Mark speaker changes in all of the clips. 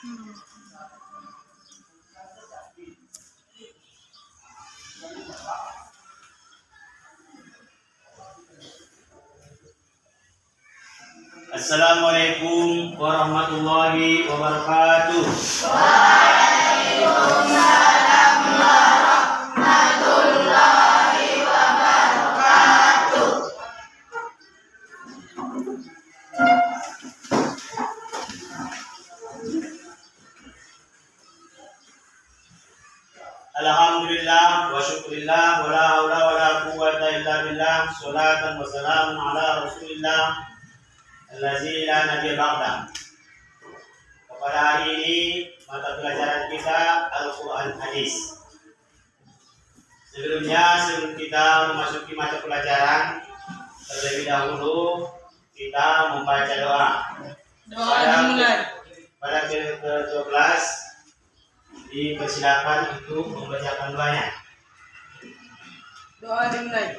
Speaker 1: Assalamualaikum warahmatullahi wabarakatuh.
Speaker 2: Waalaikumsalam warahmatullahi wabarakatuh.
Speaker 1: Alhamdulillah wa syukurillah wa la haula wa la quwwata illa billah. Sholatan wa salamun ala Rasulillah allazi la nabiyya ba'da. Pada hari ini mata pelajaran kita Al-Quran Hadis. Sebelum kita memasuki mata pelajaran, terlebih dahulu kita membaca doa. Pada ke-12 dipersilakan untuk membacakan doanya.
Speaker 2: Doa dimulai.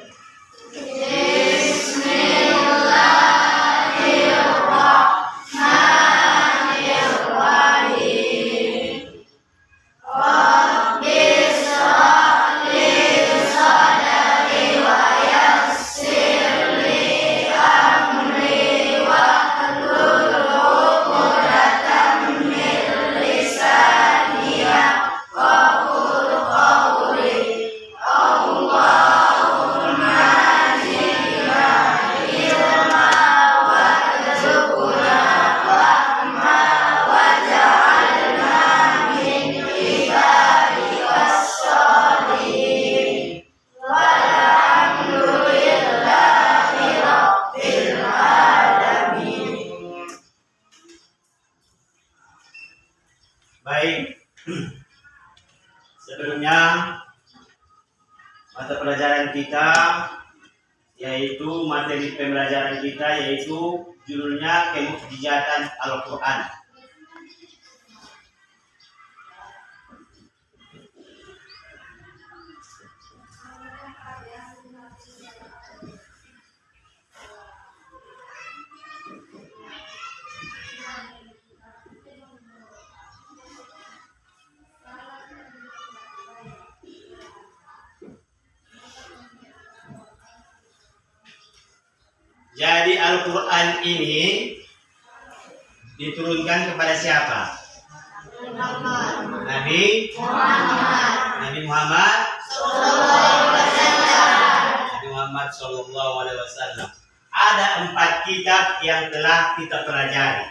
Speaker 1: Baik, sebelumnya mata pelajaran kita yaitu materi pembelajaran kita yaitu judulnya Kemukjizatan Al-Quran. Jadi Al-Quran ini diturunkan kepada siapa? Nabi Muhammad Sallallahu Alaihi Wasallam. Ada 4 kitab yang telah kita pelajari.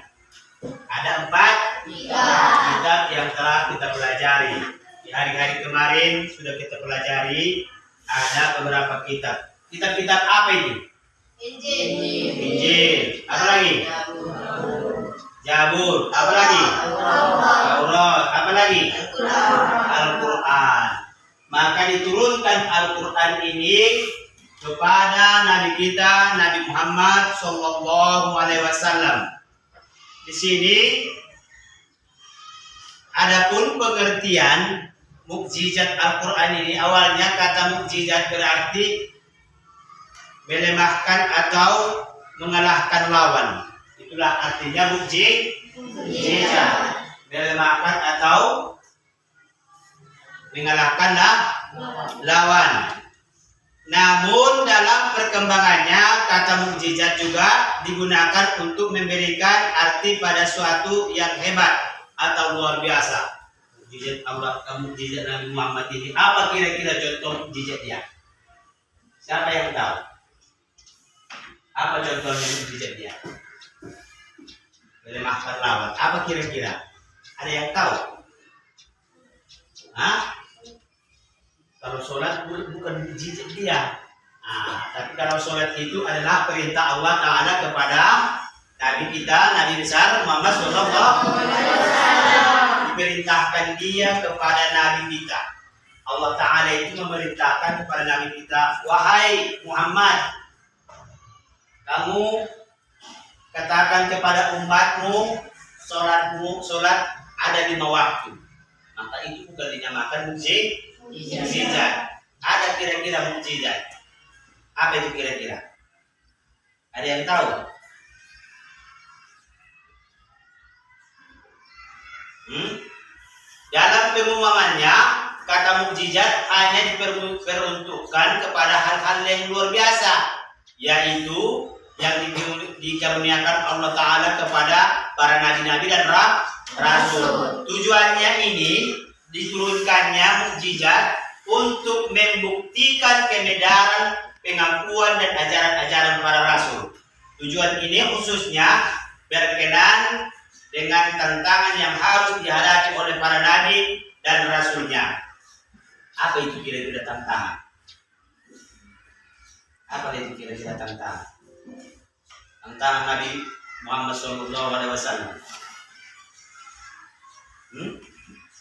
Speaker 1: Ada 4 kitab yang telah kita pelajari. Di hari-hari kemarin sudah kita pelajari ada beberapa kitab. Kitab-kitab apa itu? Injil. Apa lagi? Zabur. Apa lagi? Taurat. Apa lagi? Al-Quran. Maka diturunkan Al-Quran ini kepada Nabi kita Nabi Muhammad Sallallahu Alaihi Wasallam. Di sini adapun pengertian mukjizat Al-Quran ini, awalnya kata mukjizat berarti melemahkan atau mengalahkan lawan. Itulah artinya mukjizat. Melemahkan atau mengalahkan lawan. Namun dalam perkembangannya kata mukjizat juga digunakan untuk memberikan arti pada suatu yang hebat atau luar biasa. Mukjizat Allah, mukjizat Nabi Muhammad ini apa kira-kira contoh mukjizatnya? Siapa yang tahu? Apa contohnya mukjizat dia? Melemahkan lawan. Apa kira-kira? Ada yang tahu? Kalau sholat bukan mukjizat dia. Tapi kalau sholat itu adalah perintah Allah Ta'ala kepada Nabi kita, Nabi besar Muhammad Sallallahu Alaihi Wasallam. Diperintahkan dia kepada Nabi kita. Allah Ta'ala itu memerintahkan kepada Nabi kita, wahai Muhammad, kamu katakan kepada umatmu, sholat ada 5 waktu. Maka itu bukan dinamakan mukjizat. Ada kira-kira mukjizat. Apa itu kira-kira? Ada yang tahu? Dalam pengumumannya, kata mukjizat hanya diperuntukkan kepada hal-hal yang luar biasa, yaitu yang dikaruniakan Allah Ta'ala kepada para nabi-nabi dan rasul. Tujuannya ini diturunkannya mukjizat untuk membuktikan kebenaran pengakuan dan ajaran-ajaran para rasul. Tujuan ini khususnya berkenan dengan tantangan yang harus dihadapi oleh para nabi dan rasulnya. Apa itu kira-kira tantangan? Apa itu kira-kira tantangan? Tantangan Nabi Muhammad SAW.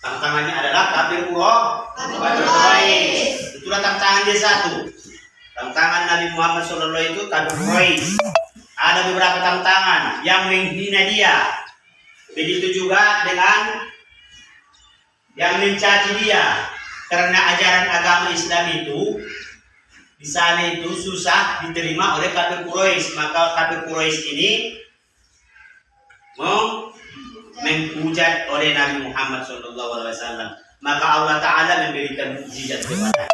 Speaker 1: Tantangannya adalah kafir Quraisy. Itulah tantangan dia satu. Tantangan Nabi Muhammad SAW itu kafir Quraisy. Ada beberapa tantangan yang menghina dia. Begitu juga dengan yang mencaci dia, karena ajaran agama Islam itu di sana itu susah diterima oleh kafir Quraisy. Maka kafir Quraisy ini menghujat oleh Nabi Muhammad SAW. Maka Allah Ta'ala memberikan mukjizat kepada,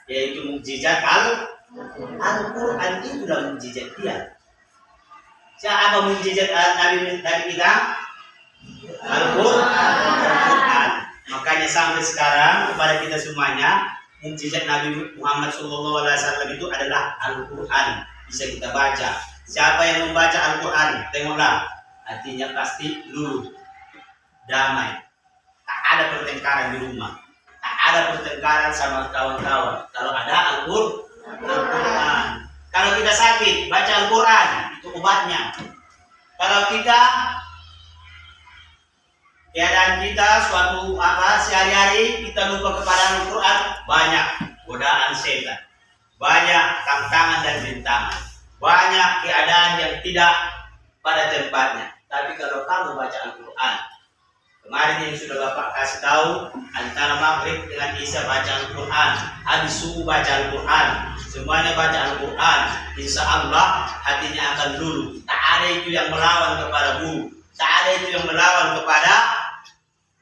Speaker 1: yaitu mukjizat Al-Quran. Itulah mukjizat dia. Siapa mukjizat Nabi kita? Al-Quran. Makanya sampai sekarang kepada kita semuanya, mukjizat Nabi Muhammad SAW itu adalah Al-Quran. Bisa kita baca. Siapa yang membaca Al-Quran, tengoklah, hatinya pasti luluh, damai. Tak ada pertengkaran di rumah, tak ada pertengkaran sama kawan-kawan. Kalau ada Al-Quran. Kalau kita sakit, baca Al-Quran, itu obatnya. Kalau kita keadaan kita suatu sehari-hari kita lupa kepada Al-Quran, banyak godaan setan, banyak tantangan dan rintangan, banyak keadaan yang tidak pada tempatnya. Tapi kalau kamu baca Al-Quran, kemarin yang sudah Bapak kasih tahu, antara maghrib dengan isya baca Al-Quran, habis subuh baca Al-Quran, semuanya baca Al-Quran, insya Allah hatinya akan luluh. Tak ada itu yang melawan kepada guru, tak ada itu yang melawan kepada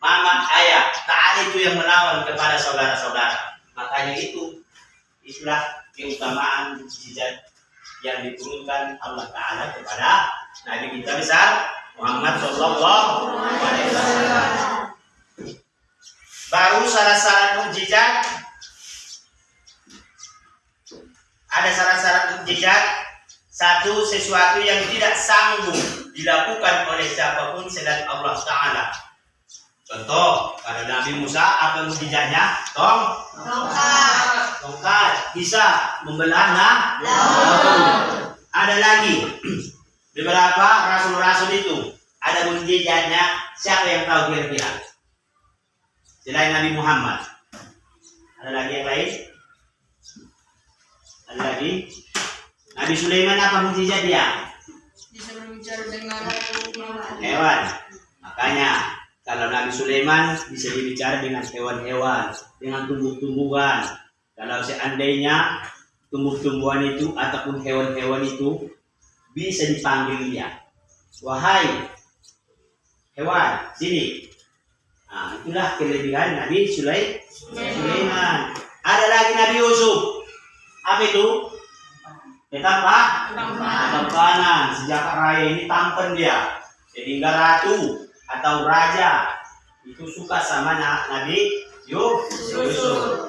Speaker 1: mama, ayah, tak ada itu yang melawan kepada saudara-saudara. Makanya itulah keutamaan mukjizat yang diturunkan Allah Ta'ala kepada Nabi kita besar Muhammad SAW. Baru syarat-syarat mukjizat. Ada syarat-syarat mukjizat. Satu, sesuatu yang tidak sanggup dilakukan oleh siapapun selain Allah Ta'ala. Contoh, pada Nabi Musa apa mukjizatnya? Tongkat bisa membelah laut. Ada lagi beberapa rasul-rasul itu ada mukjizatnya. Siapa yang tahu kira-kira? Selain Nabi Muhammad. Ada lagi yang lain? Ada lagi? Nabi Sulaiman apa mukjizat dia?
Speaker 2: Bisa berbicara dengan
Speaker 1: hewan. Makanya kalau Nabi Sulaiman bisa berbicara dengan hewan-hewan, dengan tumbuh-tumbuhan. Kalau seandainya tumbuh-tumbuhan itu ataupun hewan-hewan itu bisa dipanggil dia, wahai hewan, sini. Nah, itulah kelebihan Nabi Sulaiman. Ada lagi Nabi Yusuf. Apa itu? Tampanan. Sejak raya ini tampan dia, sehingga ratu atau raja itu suka sama Nabi Yusuf.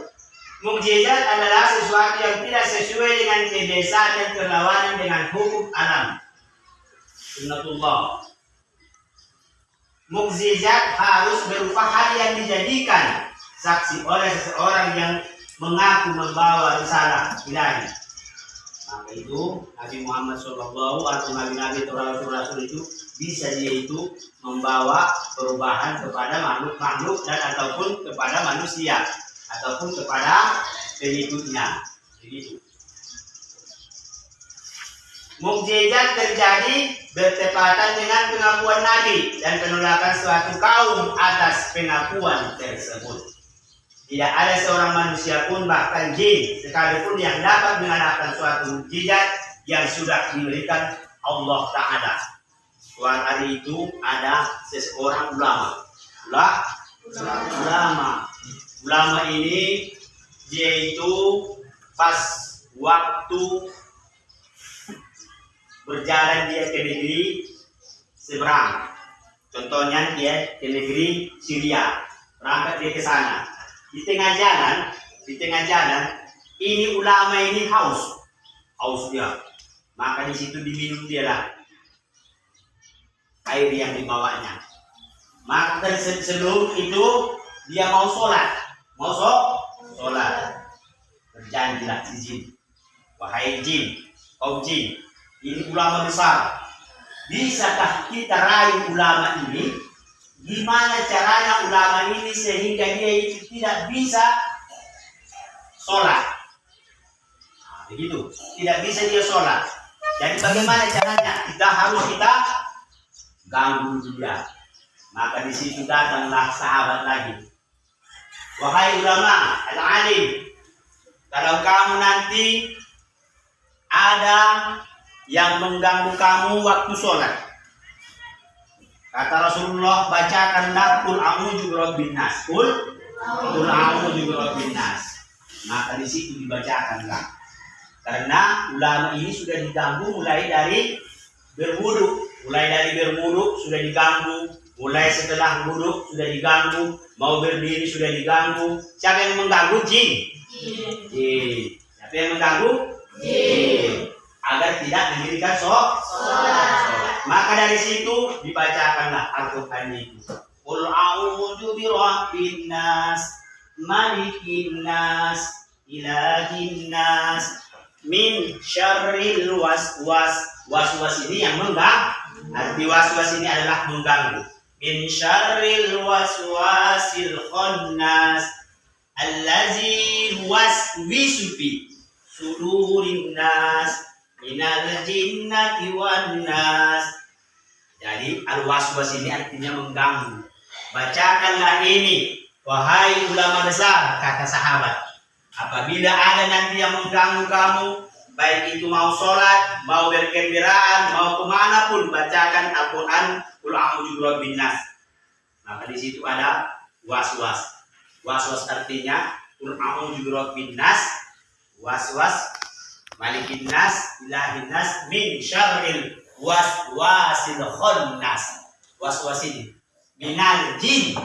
Speaker 1: Mukjizat adalah sesuatu yang tidak sesuai dengan kebiasaan dan berlawanan dengan hukum alam. Sunnatullah. Mukjizat harus berupa hal yang dijadikan saksi oleh seseorang yang mengaku membawa risalah ilahi. Maka itu Nabi Muhammad SAW atau Nabi-Nabi atau Rasul-Rasul itu bisa dia itu membawa perubahan kepada makhluk-makhluk dan ataupun kepada manusia ataupun kepada pengikutnya. Begitu. Mukjizat terjadi bertepatan dengan pengakuan Nabi dan penolakan suatu kaum atas pengakuan tersebut. Tidak ada seorang manusia pun bahkan jin sekalipun yang dapat mengadakan suatu mukjizat yang sudah diberikan Allah Ta'ala. Suatu hari itu ada seseorang ulama ulama. Ulama ini dia itu pas waktu berjalan dia ke negeri seberang. Contohnya dia ke negeri Syria, berangkat dia ke sana. Di tengah jalan, ini ulama ini haus dia. Maka di situ diminum dia lah air yang dibawanya. Maka sebelum itu dia mau sholat, berjanjilah si jin, wahai jin, kaum jin, ini ulama besar. Bisakah kita rayu ulama ini? Gimana caranya ulama ini sehingga dia itu tidak bisa sholat? Nah, begitu, tidak bisa dia sholat. Jadi bagaimana caranya? Kita ganggu dia. Maka di situ datanglah sahabat lagi. Wahai ulama, al-alim, kalau kamu nanti ada yang mengganggu kamu waktu sholat, kata Rasulullah, bacakanlah Qul a'udzu birabbin nas. Qul a'udzu birabbin nas. Maka di situ dibacakanlah. Karena ulama ini sudah diganggu mulai dari berwudu. Sudah diganggu. Mulai setelah wudu sudah diganggu. Mau berdiri sudah diganggu. Siapa yang mengganggu? Jin. Siapa yang mengganggu? Jin. Agar tidak mendirikan sholat. Maka dari situ dibacakanlah Al-Quran itu. Qul a'udzu birabbin nas, malikin nas, ilahin nas, min syarril waswas. Waswas ini yang mengganggu. Arti waswas ini adalah mengganggu. Min syarril waswasil khannas, allazi waswisu fi sudurin nas, minal jinnati wan nas. Jadi al-waswas ini artinya mengganggu. Bacakanlah ini, wahai ulama besar, kata sahabat. Apabila ada nanti yang mengganggu kamu, baik itu mau sholat, mau bergembiraan, mau kemanapun, bacakan Al-Quran, Qul a'udzu birabbin nas. Maka di situ ada waswas. Waswas artinya Qul a'udzu birabbin nas, waswas, malikin nas, ilahin nas, min syarril waswasil khannas. Waswas ini minal jin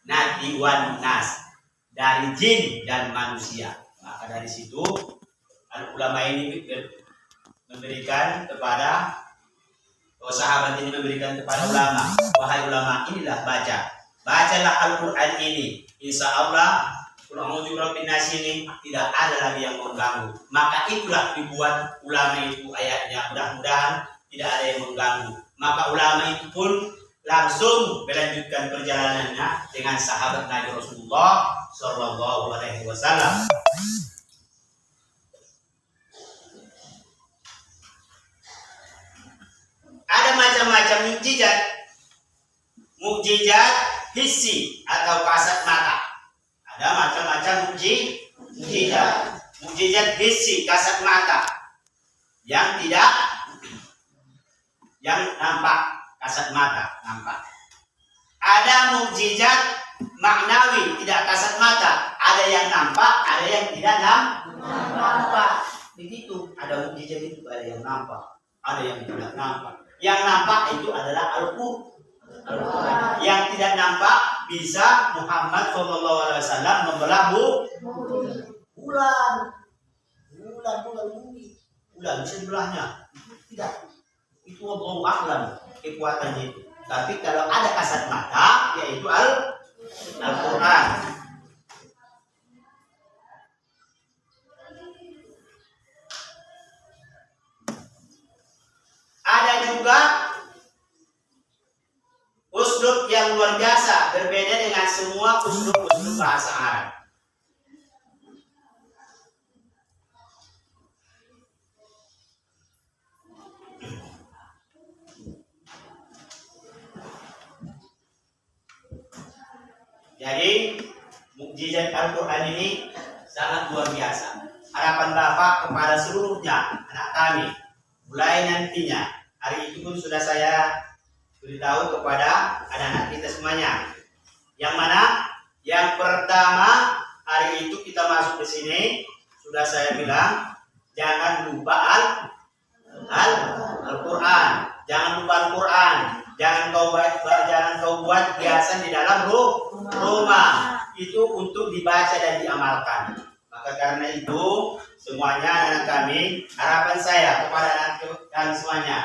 Speaker 1: nati wan nas, dari jin dan manusia. Maka dari situ ulama ini memberikan kepada sahabat ini memberikan kepada ulama, wahai ulama, inilah bacalah Al-Quran ini, insya Allah Qul a'udzu birabbin nas ini tidak ada lagi yang mengganggu. Maka itulah dibuat ulama itu ayatnya, mudah-mudahan tidak ada yang mengganggu. Maka ulama itu pun langsung melanjutkan perjalanannya dengan sahabat Nabi Rasulullah Shallallahu Alaihi Wasallam. Ada macam-macam mukjizat hissi atau kasat mata. Ada macam-macam mukjizat hissi, kasat mata, yang nampak, kasat mata nampak. Ada mukjizat maknawi, tidak kasat mata, ada yang nampak, ada yang tidak nampak. Begitu, ada mukjizat itu, ada yang nampak, ada yang tidak nampak. Yang nampak itu adalah Al-Quran. Yang tidak nampak bisa Muhammad SAW membelah bulan sebelahnya. Tidak, itu Allah a'lam kekuatannya itu. Tapi kalau ada kasat mata, yaitu Al-Quran. Ada juga uslub yang luar biasa, berbeda dengan semua uslub bahasa Arab. Jadi mukjizat Al-Quran ini sangat luar biasa. Harapan Bapak kepada seluruhnya anak kami, mulai nantinya, hari itu pun sudah saya beritahu kepada anak-anak kita semuanya, Yang mana? Yang pertama, hari itu kita masuk ke sini, sudah saya bilang, jangan lupa Al-Quran. Jangan lupa Al-Quran. Jangan kau buat biasa di dalam rumah. Itu untuk dibaca dan diamalkan. Maka karena itu, semuanya anak kami, harapan saya kepada anak kami semuanya,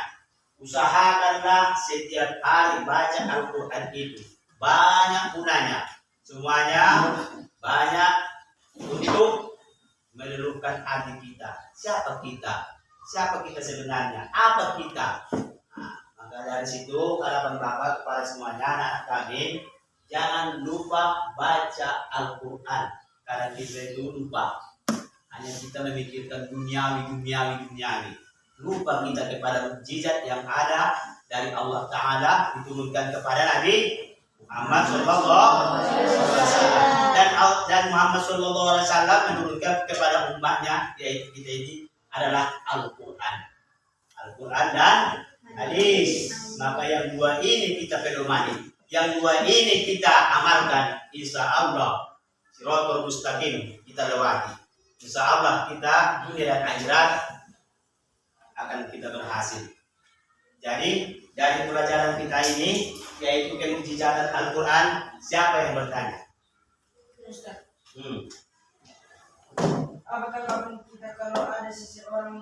Speaker 1: usahakanlah setiap hari baca Al-Quran itu. Banyak gunanya. Semuanya banyak untuk meluluhkan hati kita. Siapa kita? Siapa kita sebenarnya? Apa kita? Nah, maka dari situ harapan Bapak kepada semuanya anak kami, jangan lupa baca Al-Quran. Karena kita itu lupa. Hanya kita memikirkan duniawi. Lupa kita kepada mukjizat yang ada dari Allah Ta'ala diturunkan kepada Nabi Muhammad SAW. Dan Muhammad SAW menurunkan kepada umatnya, yaitu kita ini adalah Al-Quran. Al-Quran dan hadis. Maka yang dua ini kita pedomani. Yang dua ini kita amalkan. Insya Allah Siratul Mustaqim kita lewati. Insya Allah kita dunia dan akhirat akan kita berhasil. Jadi dari pelajaran kita ini, yaitu kemujizatan Al-Quran, siapa yang bertanya?
Speaker 2: Ustaz,
Speaker 3: Apakah kapan kita kalau ada seseorang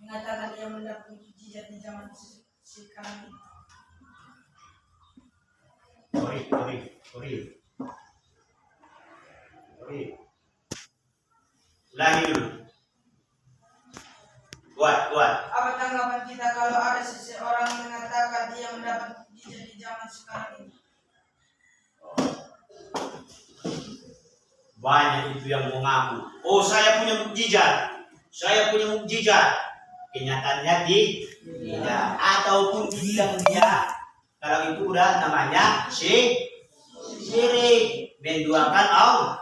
Speaker 3: mengatakan dia mendapat mukjizat di zaman sekarang ini?
Speaker 1: Sorry. Lagi dulu. Buat.
Speaker 3: Apa tanggapan kita kalau ada seseorang mengatakan dia mendapat mukjizat di zaman sekarang ini?
Speaker 1: Banyak itu yang mengaku, oh saya punya mukjizat. Kenyataannya tidak. Ataupun bilang dia, kalau itu udah namanya syirik, menduakan Allah,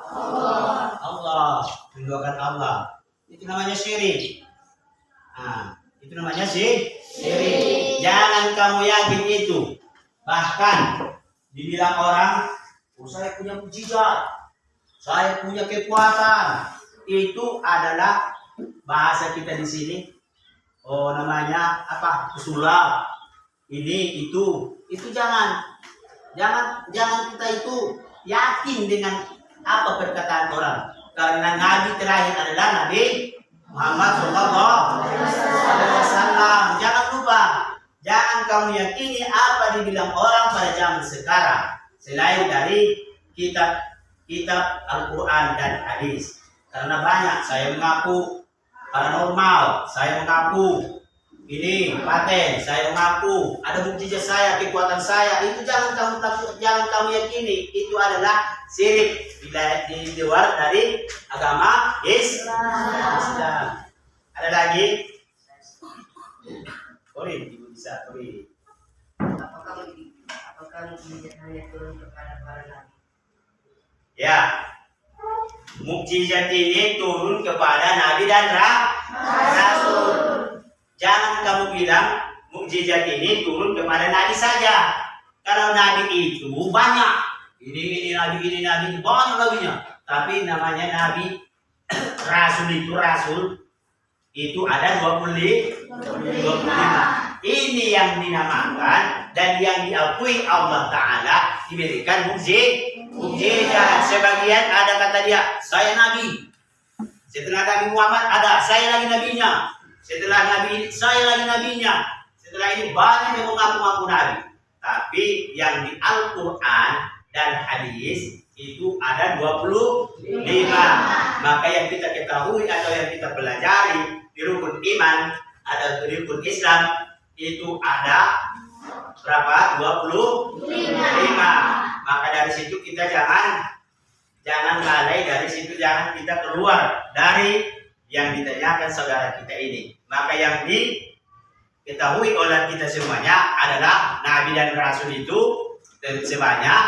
Speaker 1: menduakan Allah. Itu namanya syirik. Nah, itu namanya syirik. Jangan kamu yakin itu. Bahkan dibilang orang, oh saya punya mukjizat, saya punya kekuatan. Itu adalah bahasa kita di sini. Oh namanya apa? Pesulap. Ini itu jangan kita itu yakin dengan apa perkataan orang. Karena Nabi terakhir adalah Nabi Muhammad SAW. Jangan lupa, jangan kamu yakini apa dibilang orang pada zaman sekarang selain dari kitab Al-Quran dan hadis. Karena banyak, saya mengaku paranormal, saya mengaku ini paten, saya mengaku ada mukjizat saya, kekuatan saya. Itu jangan kamu yakini, itu adalah syirik di luar dari agama Islam. Ada lagi? Ibu bisa.
Speaker 2: apakah mukjizat hanya turun kepada para nabi?
Speaker 1: Ya, mukjizat ini turun kepada nabi dan rasul. Jangan kamu bilang mukjizat ini turun kepada nabi saja. Kalau nabi itu banyak, ini nabi banyak nabinya. Tapi namanya nabi, rasul itu ada 25. Ini yang dinamakan dan yang diakui Allah Ta'ala diberikan mukjizat. Sebagian ada kata dia, saya nabi. Setelah Nabi Muhammad ada, saya lagi nabinya. Setelah Nabi, saya lagi nabinya. Setelah ini banyak yang mengaku-ngaku nabi. Tapi yang di Al-Quran dan hadis itu ada 25. Maka yang kita ketahui atau yang kita pelajari di rukun iman, ada di rukun Islam, itu ada berapa? 25. Maka dari situ kita jangan lalai dari situ, jangan kita keluar dari yang ditanyakan saudara kita ini. Maka yang diketahui oleh kita semuanya adalah Nabi dan Rasul itu sebanyak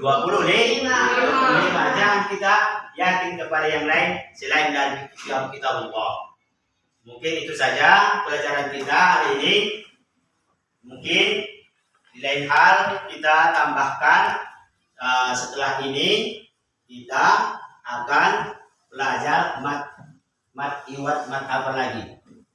Speaker 1: 25. Jangan kita yakin kepada yang lain selain dari kitab Allah. Mungkin itu saja pelajaran kita hari ini. Mungkin di lain hal kita tambahkan setelah ini kita akan belajar mat iwat mat apa lagi.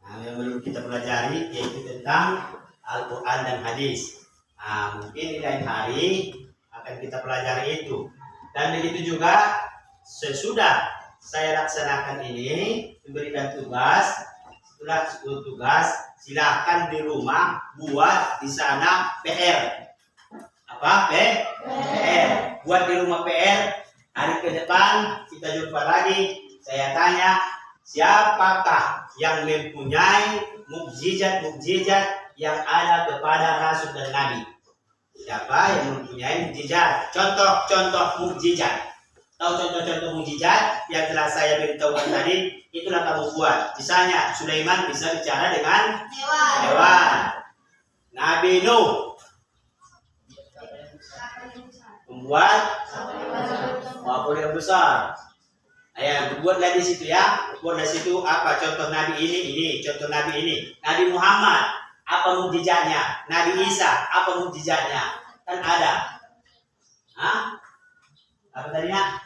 Speaker 1: Nah, yang belum kita pelajari yaitu tentang Al-Quran dan hadis. Nah, mungkin di lain hari akan kita pelajari itu. Dan begitu juga sesudah saya laksanakan ini, memberikan tugas, setelah tugas silakan di rumah buat di sana PR. Apa? PR. Buat di rumah PR. Hari ke depan kita jumpa lagi. Saya tanya, siapakah yang mempunyai mukjizat-mukjizat yang ada kepada Rasul dan Nabi? Siapa yang mempunyai mukjizat? Contoh-contoh mukjizat. Tahu contoh-contoh mukjizat yang telah saya beritahukan tadi? Itulah kamu buat. Misalnya Sulaiman bisa bicara dengan hewan. Nabi Nuh membuat kapal yang besar. Buatlah di situ ya. Buat di situ apa contoh Nabi ini, contoh Nabi ini. Nabi Muhammad apa mukjizatnya? Nabi Isa apa mukjizatnya? Kan ada. Hah? Apa tadinya?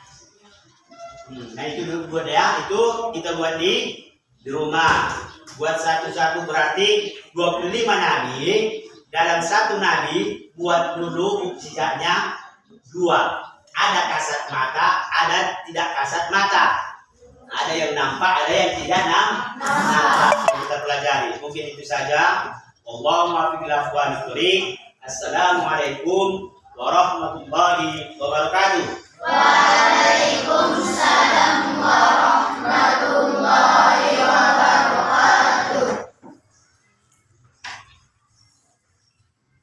Speaker 1: Nah itu dulu buat ya, itu kita buat di rumah. Buat satu-satu berarti 25 nabi. Dalam satu nabi buat dulu mukjizatnya 2. Ada kasat mata, ada tidak kasat mata. Ada yang nampak, ada yang tidak nampak. Kita pelajari. Mungkin itu saja. Allahumma fi al-afwani. Assalamualaikum warahmatullahi wabarakatuh.
Speaker 4: Waalaikumsalam warahmatullahi